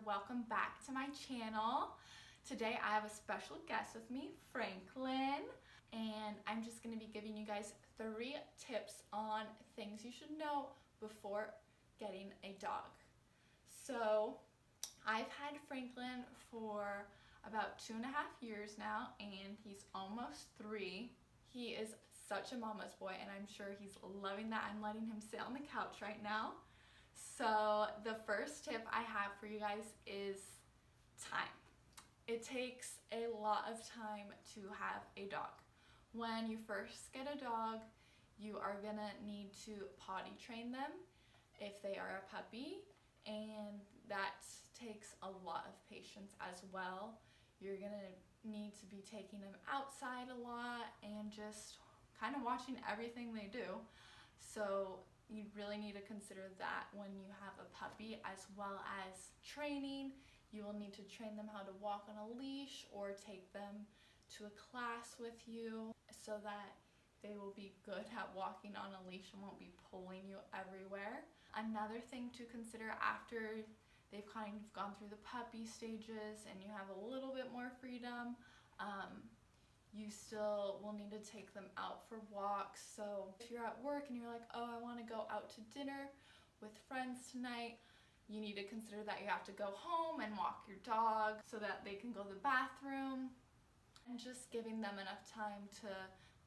Welcome back to my channel. Today I have a special guest with me, Franklin, and I'm just going to be giving you guys 3 tips on things you should know before getting a dog. So I've had Franklin for about 2.5 years now, and he's almost 3. He is such a mama's boy, and I'm sure he's loving that I'm letting him sit on the couch right now. So the first tip I have for you guys is time. It takes a lot of time to have a dog. When you first get a dog, you are gonna need to potty train them if they are a puppy, and that takes a lot of patience as well. You're gonna need to be taking them outside a lot and just kind of watching everything they do. So you really need to consider that when you have a puppy, as well as training. You will need to train them how to walk on a leash or take them to a class with you so that they will be good at walking on a leash and won't be pulling you everywhere. Another thing to consider after they've kind of gone through the puppy stages and you have a little bit more freedom, you still will need to take them out for walks. So if you're at work and you're like, oh, I want to go out to dinner with friends tonight, you need to consider that you have to go home and walk your dog so that they can go to the bathroom, and just giving them enough time to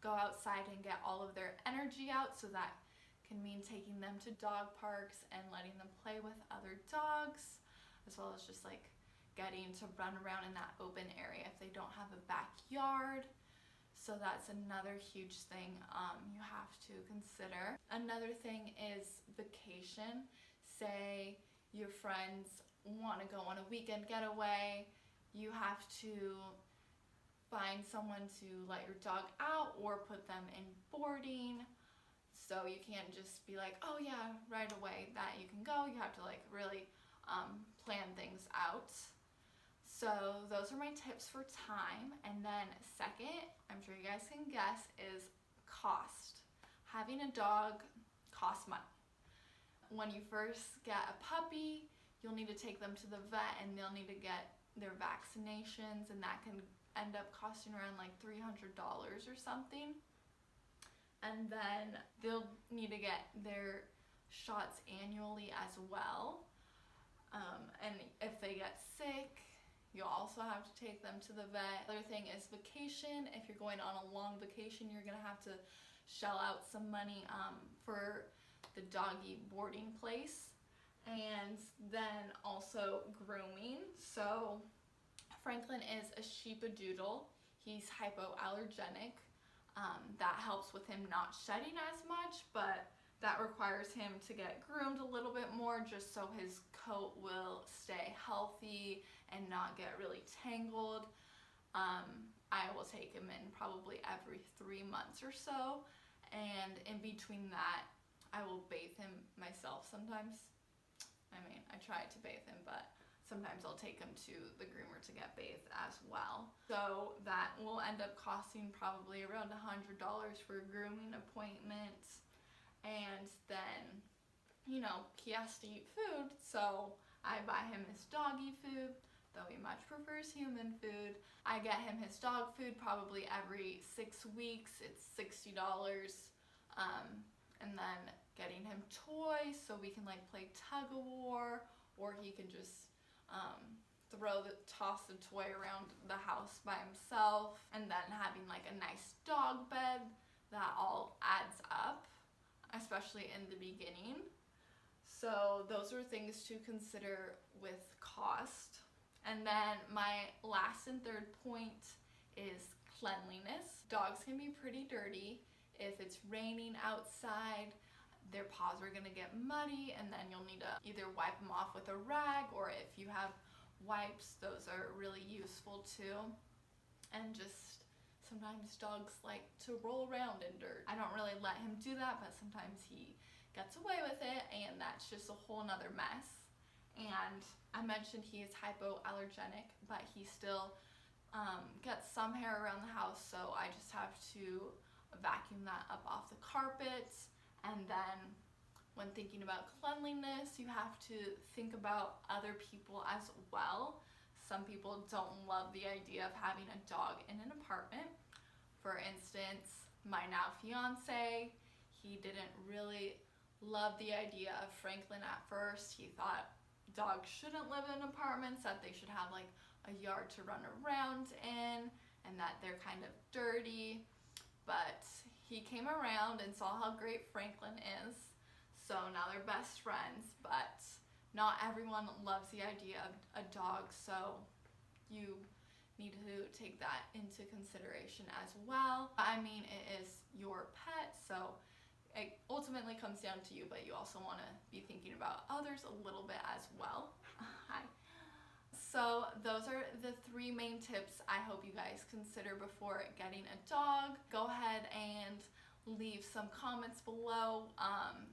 go outside and get all of their energy out. So that can mean taking them to dog parks and letting them play with other dogs, as well as just like getting to run around in that open area if they don't have a backyard. So that's another huge thing you have to consider. Another thing is vacation. Say your friends want to go on a weekend getaway, you have to find someone to let your dog out or put them in boarding. So you can't just be like, oh yeah, right away that you can go. You have to like really plan things out. So those are my tips for time. And then second, I'm sure you guys can guess, is cost. Having a dog costs money. When you first get a puppy, you'll need to take them to the vet and they'll need to get their vaccinations, and that can end up costing around like $300 or something. And then they'll need to get their shots annually as well. And if they get sick, you'll also have to take them to the vet. Other thing is vacation. If you're going on a long vacation, you're gonna have to shell out some money for the doggy boarding place. And then also grooming. So Franklin is a Sheepadoodle. He's hypoallergenic. That helps with him not shedding as much, but that requires him to get groomed a little bit more just so his coat will stay healthy and not get really tangled. I will take him in probably every 3 months or so, and in between that I will bathe him myself sometimes. I mean, I try to bathe him, but sometimes I'll take him to the groomer to get bathed as well. So that will end up costing probably around $100 for a grooming appointment. And then, you know, he has to eat food, so I buy him his doggy food, though he much prefers human food. I get him his dog food probably every 6 weeks. It's $60. And then getting him toys so we can like play tug of war, or he can just toss the toy around the house by himself, and then having like a nice dog bed. That all adds up, especially in the beginning. So those are things to consider with cost. And then my last and third point is cleanliness. Dogs can be pretty dirty. If it's raining outside, their paws are gonna get muddy, and then you'll need to either wipe them off with a rag, or if you have wipes, those are really useful too. And just sometimes dogs like to roll around in dirt. I don't really let him do that, but sometimes he gets away with it, and that's just a whole nother mess. And I mentioned he is hypoallergenic, but he still gets some hair around the house, so I just have to vacuum that up off the carpet and then when thinking about cleanliness, you have to think about other people as well. Some people don't love the idea of having a dog in an apartment. For instance, my now fiance, he didn't really love the idea of Franklin at first. He thought dogs shouldn't live in apartments, that they should have like a yard to run around in, and that they're kind of dirty. But he came around and saw how great Franklin is, so now they're best friends. But not everyone loves the idea of a dog, so you need to take that into consideration as well. I mean, it is your pet, so it ultimately comes down to you, but you also want to be thinking about others a little bit as well. Hi. So those are the 3 main tips I hope you guys consider before getting a dog. Go ahead and leave some comments below.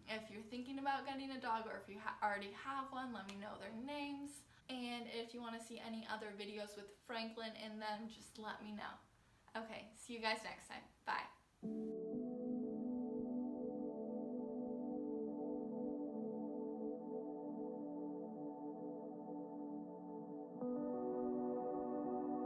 If you're thinking about getting a dog, or if you already have one, let me know their names. And if you want to see any other videos with Franklin in them, just let me know. Okay, see you guys next time. Bye.